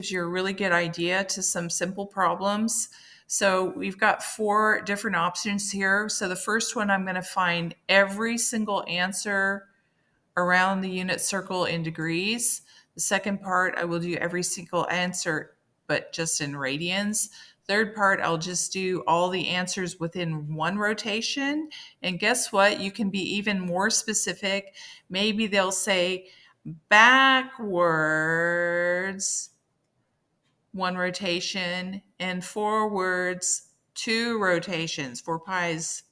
gives you a really good idea to some simple problems. So we've got 4 different options here. So the first one, I'm going to find every single answer around the unit circle in degrees. The second part, I will do every single answer, but just in radians. Third part, I'll just do all the answers within one rotation. And guess what? You can be even more specific. Maybe they'll say backwards 1 rotation and forwards 2 rotations. 4 pi is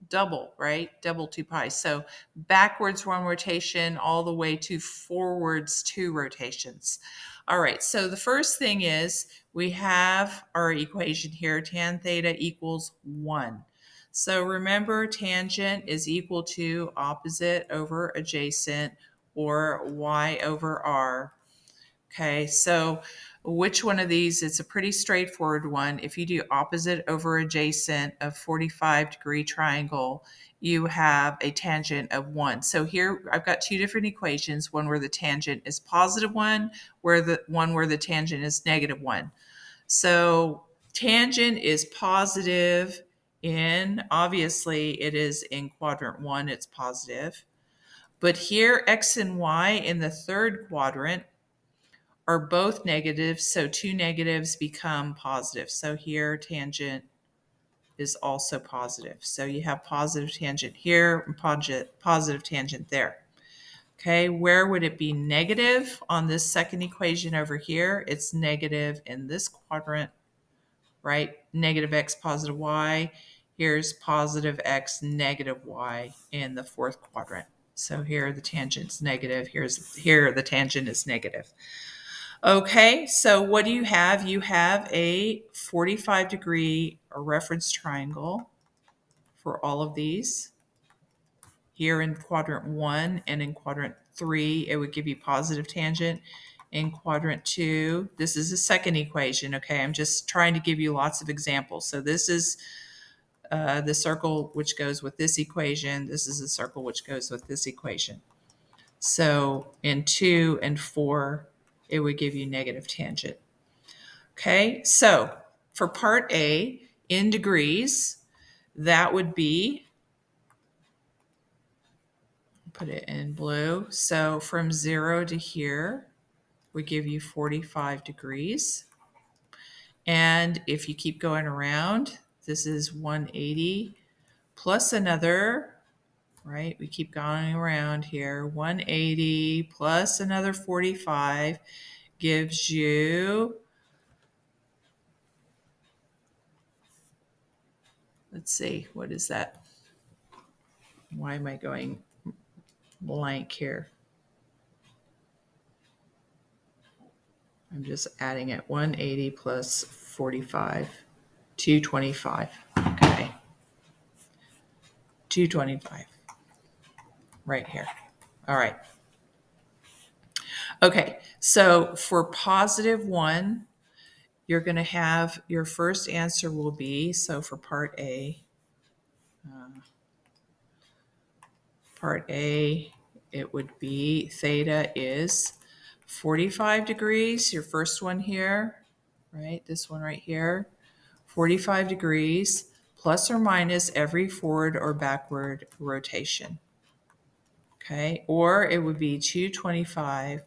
double, right? Double 2 pi. So backwards 1 rotation all the way to forwards 2 rotations. All right, so the first thing is we have our equation here, tan theta equals 1. So remember, tangent is equal to opposite over adjacent, or y over r. Okay, so which one of these? It's a pretty straightforward one. If you do opposite over adjacent of 45-degree triangle, you have a tangent of 1. So here I've got 2 different equations, one where the tangent is positive 1, where the tangent is negative 1. So tangent is positive obviously it is in quadrant 1, it's positive. But here x and y in the third quadrant are both negative, so 2 negatives become positive. So here tangent is also positive. So you have positive tangent here and positive tangent there. Okay, where would it be negative on this second equation over here? It's negative in this quadrant, right? Negative x, positive y. Here's positive x, negative y in the fourth quadrant. So here the tangent's negative. Here the tangent is negative. Okay, so what do you have? You have a 45-degree reference triangle for all of these. Here in quadrant 1 and in quadrant 3, it would give you positive tangent. In quadrant 2, this is the second equation, okay? I'm just trying to give you lots of examples. So this is the circle which goes with this equation. This is the circle which goes with this equation. So in 2 and 4, it would give you negative tangent. Okay, so for part A, in degrees, that would be, put it in blue. So from 0 to here would give you 45 degrees. And if you keep going around, this is 180 plus another, right? We keep going around here. 180 plus another 45 gives you, let's see, what is that? Why am I going blank here? I'm just adding it. 180 plus 45, 225. Okay. 225. Right here. All right. Okay, so for positive 1, you're going to have your first answer will be, so for part A, it would be theta is 45 degrees, your first one here, right? This one right here, 45 degrees plus or minus every forward or backward rotation. Okay, or it would be 225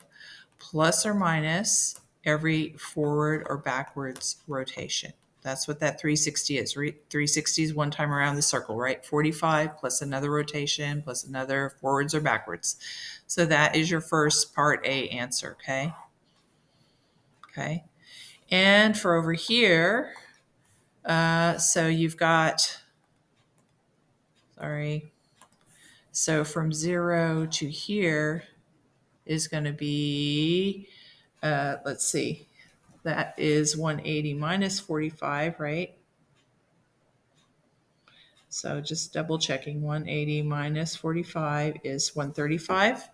plus or minus every forward or backwards rotation. That's what that 360 is. 360 is one time around the circle, right? 45 plus another rotation plus another forwards or backwards. So that is your first part A answer, okay? Okay. And for over here, so you've got, so from 0 to here is going to be, let's see, that is 180 minus 45, right? So just double checking, 180 minus 45 is 135.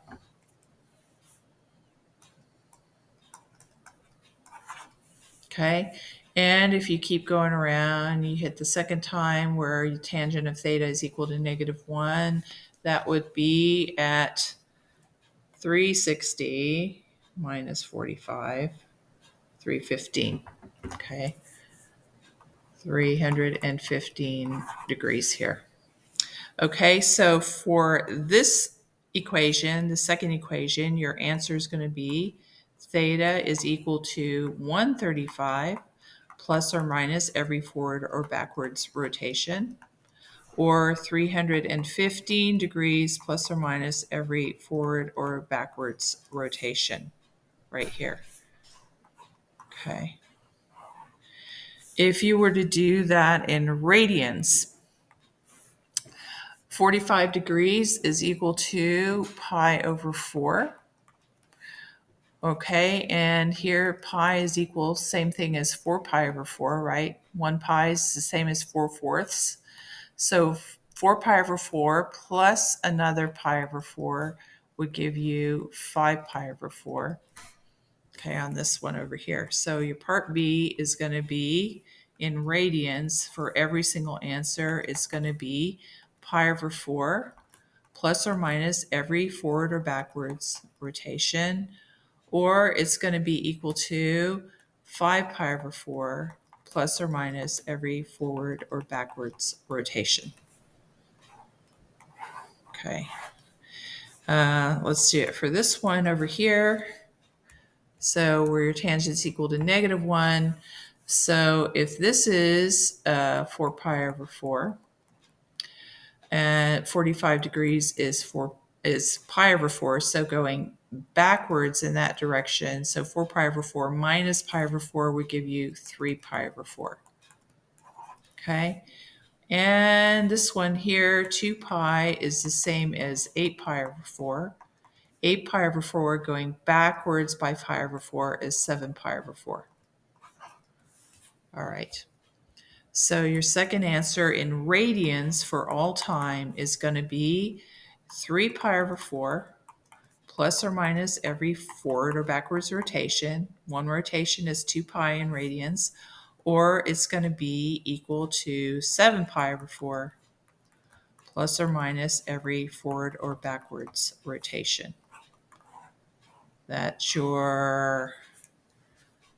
Okay, and if you keep going around, you hit the second time where your tangent of theta is equal to -1. That would be at 360 minus 45. 315. Okay. 315 degrees here. Okay, so for this equation, the second equation, your answer is going to be theta is equal to 135 plus or minus every forward or backwards rotation, or 315 degrees plus or minus every forward or backwards rotation right here. Okay. If you were to do that in radians, 45 degrees is equal to pi over 4. Okay, and here pi is equal, same thing as 4 pi over 4, right? 1 pi is the same as 4 fourths. So 4 pi over 4 plus another pi over 4 would give you 5 pi over 4. Okay, on this one over here. So your part B is going to be in radians for every single answer. It's going to be pi over 4 plus or minus every forward or backwards rotation, or it's going to be equal to 5 pi over 4 plus or minus every forward or backwards rotation. Okay. Let's do it for this one over here. So where your tangent's equal to -1. So if this is 4 pi over 4, and 45 degrees is pi over 4, so going backwards in that direction, so 4 pi over 4 minus pi over 4 would give you 3 pi over 4. Okay, and this one here, 2 pi is the same as 8 pi over 4. 8 pi over 4 going backwards by pi over 4 is 7 pi over 4. All right. So your second answer in radians for all time is going to be 3 pi over 4 plus or minus every forward or backwards rotation. One rotation is 2 pi in radians, or it's going to be equal to 7 pi over 4 plus or minus every forward or backwards rotation. That's your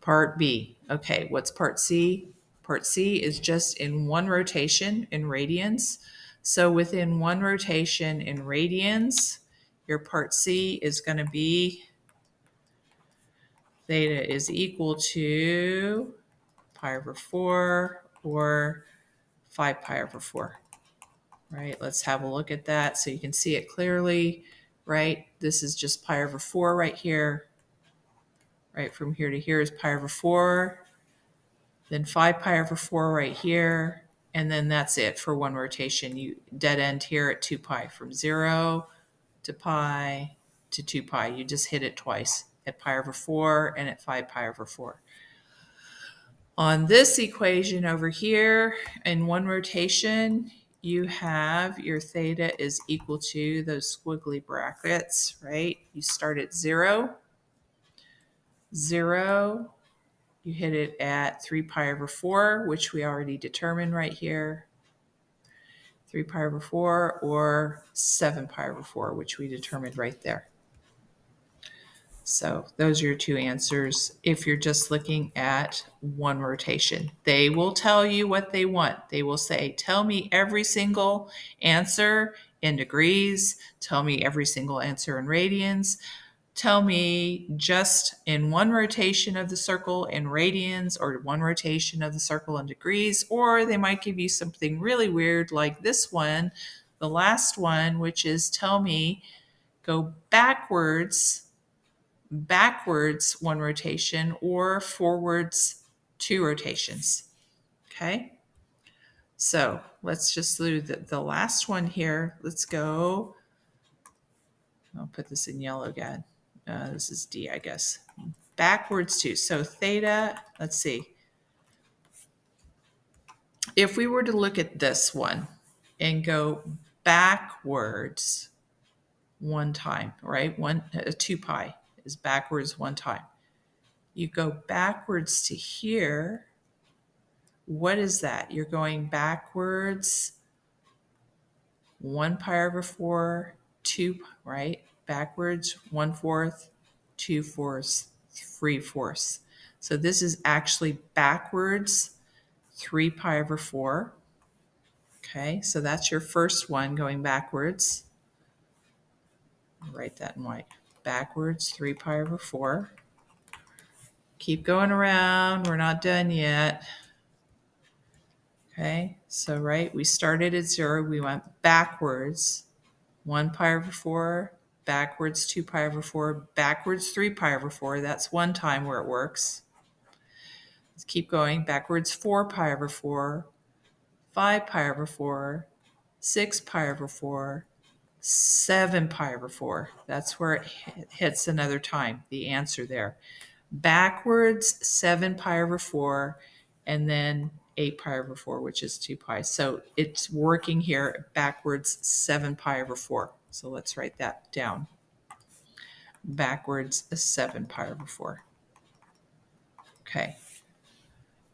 part B. Okay, what's part C? Part C is just in one rotation in radians. So within one rotation in radians, your part C is going to be theta is equal to pi over 4 or 5 pi over 4. Right, let's have a look at that so you can see it clearly. Right, this is just pi over 4 right here. Right, from here to here is pi over 4. Then 5 pi over 4 right here, and then that's it for one rotation. You dead end here at 2 pi, from 0 to pi to 2 pi. You just hit it twice, at pi over 4 and at 5 pi over 4. On this equation over here, in one rotation, you have your theta is equal to those squiggly brackets, right? You start at 0, 0, you hit it at 3 pi over 4, which we already determined right here. 3 pi over 4 or 7 pi over 4, which we determined right there. So those are your two answers if you're just looking at one rotation. They will tell you what they want. They will say, tell me every single answer in degrees, tell me every single answer in radians, tell me just in one rotation of the circle in radians or one rotation of the circle in degrees, or they might give you something really weird like this one, the last one, which is tell me go backwards one rotation or forwards 2 rotations. Okay, so let's just do the last one here. Let's go, I'll put this in yellow again. This is D, I guess. Backwards 2. So theta, let's see. If we were to look at this one and go backwards one time, right? 2 pi is backwards one time. You go backwards to here. What is that? You're going backwards 1 pi over 4, 2, right? Backwards 1/4, 2/4, 3/4. So this is actually backwards 3 pi over 4. Okay, so that's your first one going backwards. I'll write that in white. Backwards 3 pi over 4. Keep going around. We're not done yet. Okay, so right, we started at 0. We went backwards 1 pi over 4, backwards 2 pi over 4, backwards 3 pi over 4. That's one time where it works. Let's keep going. Backwards 4 pi over 4, 5 pi over 4, 6 pi over 4, 7 pi over 4. That's where it hits another time, the answer there. Backwards 7 pi over 4, and then 8 pi over 4, which is 2 pi. So it's working here backwards 7 pi over 4. So let's write that down. Backwards 7 pi over 4. Okay.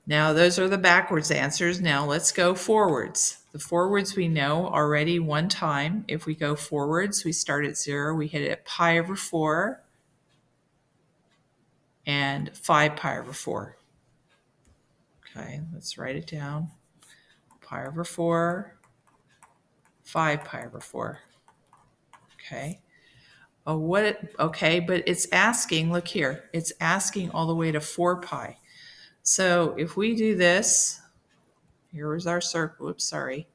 Now those are the backwards answers. Now let's go forwards. The forwards we know already one time. If we go forwards, we start at 0. We hit it at pi over 4 and 5 pi over 4. Okay, let's write it down. Pi over 4, 5 pi over 4. Okay. Okay, but it's asking, look here, it's asking all the way to 4 pi. So if we do this, here was our circle. Oops, sorry.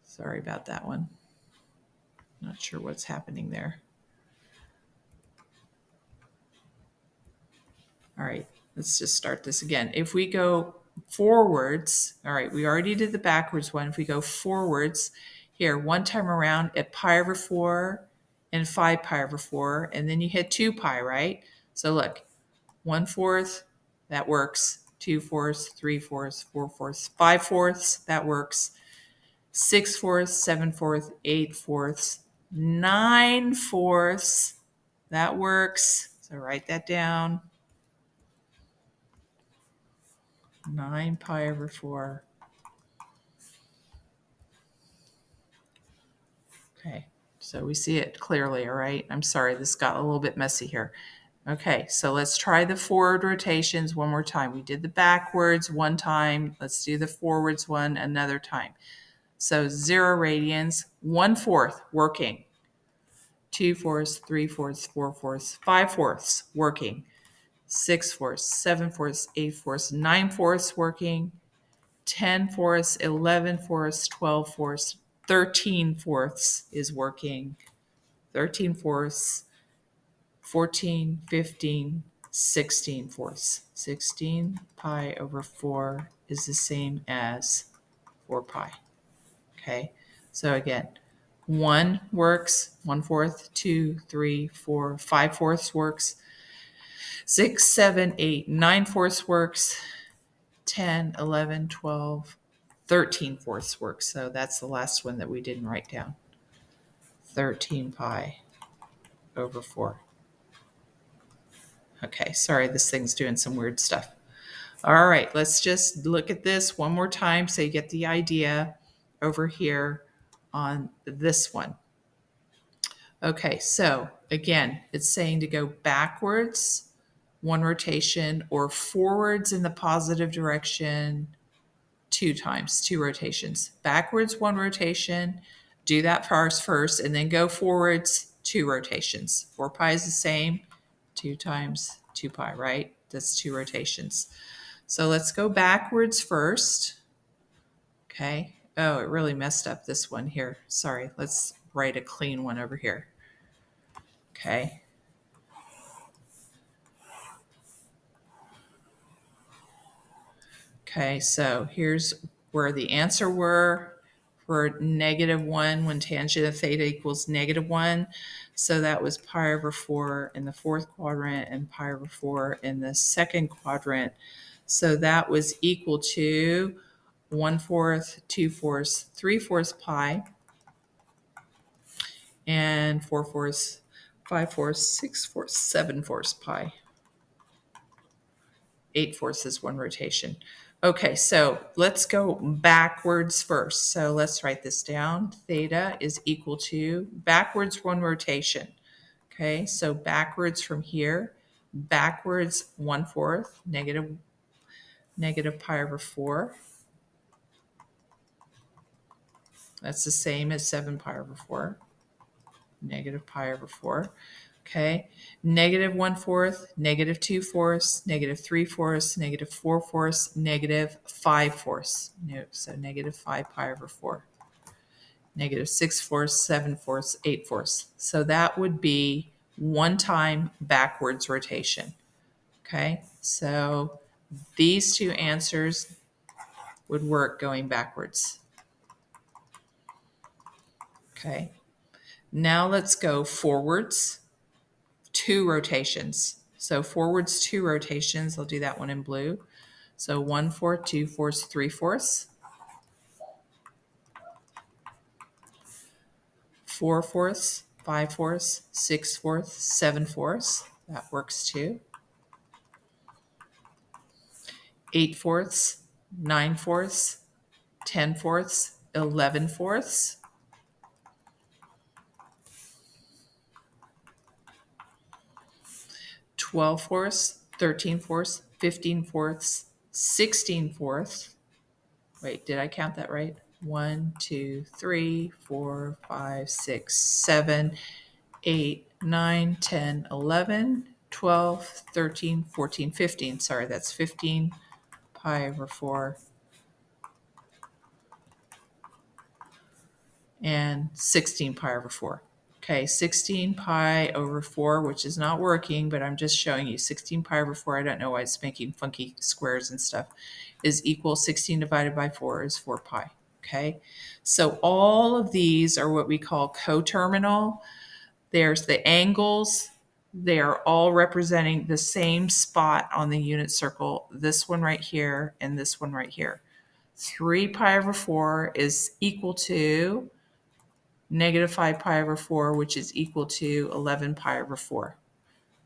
Sorry about that one. Not sure what's happening there. All right, let's just start this again. If we go forwards, all right, we already did the backwards one. If we go forwards, here, one time around at pi over 4 and 5 pi over 4, and then you hit 2 pi, right? So look, 1/4, that works. 2/4, 3/4, 4/4, 5/4, that works. 6/4, 7/4, 8/4, 9/4, that works. So write that down. 9 pi over 4. Okay, so we see it clearly, all right? I'm sorry, this got a little bit messy here. Okay, so let's try the forward rotations one more time. We did the backwards one time. Let's do the forwards one another time. So 0 radians, 1/4 working. 2/4, 3/4, 4/4, 5/4 working. 6/4, 7/4, 8/4, 9/4 working. 10/4, 11/4, 12/4, 13/4 is working. 13/4, 14, 15, 16/4. 16 pi over 4 is the same as 4 pi. Okay, so again, 1 works, 1/4, 2, 3, 4, 5/4 works, 6, 7, 8, 9/4 works, 10, 11, 12, 13/4 works. So that's the last one that we didn't write down. 13 pi over 4. Okay, sorry, this thing's doing some weird stuff. All right, let's just look at this one more time so you get the idea over here on this one. Okay, so again, it's saying to go backwards, one rotation, or forwards in the positive direction, 2 times, 2 rotations. Backwards, 1 rotation, do that first, and then go forwards, 2 rotations. 4 pi is the same, 2 times 2 pi, right? That's 2 rotations. So let's go backwards first. Okay. Oh, it really messed up this one here. Sorry. Let's write a clean one over here. Okay. Okay, so here's where the answer were for -1 when tangent of theta equals -1. So that was pi over 4 in the fourth quadrant and pi over 4 in the second quadrant. So that was equal to 1/4, 2/4, 3/4 pi, and 4/4, 5/4, 6/4, 7/4 pi. 8/4 is 1 rotation. Okay, so let's go backwards first. So let's write this down. Theta is equal to backwards 1 rotation. Okay, so backwards from here, backwards 1/4, negative pi over 4. That's the same as 7 pi over 4, negative pi over 4. Okay, negative 1/4, negative 2/4, negative 3/4, negative 4/4, negative 5/4. No, so negative 5 pi over 4, negative 6/4, 7/4, 8/4. So that would be one time backwards rotation. Okay, so these two answers would work going backwards. Okay, now let's go forwards, 2 rotations. So forwards 2 rotations, I'll do that one in blue. So 1/4, 2/4, 3/4, 4/4, 5/4, 6/4, 7/4. That works too. 8/4, 9/4, 10/4, 11/4. 12/4, 13/4, 15/4, 16/4. Wait, did I count that right? 1, 2, 3, 4, 5, 6, 7, 8, 9, 10, 11, 12, 13, 14, 15. Sorry, that's 15 pi over 4 and 16 pi over 4. Okay, 16 pi over 4, which is not working, but I'm just showing you 16 pi over 4. I don't know why it's making funky squares and stuff, is equal 16 divided by 4 is 4 pi. Okay, so all of these are what we call coterminal. There's the angles. They are all representing the same spot on the unit circle, this one right here and this one right here. 3 pi over 4 is equal to negative 5 pi over 4, which is equal to 11 pi over 4.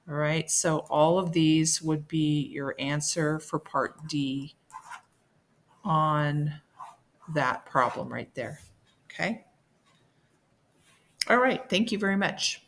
All right, so all of these would be your answer for part D on that problem right there. Okay. All right, thank you very much.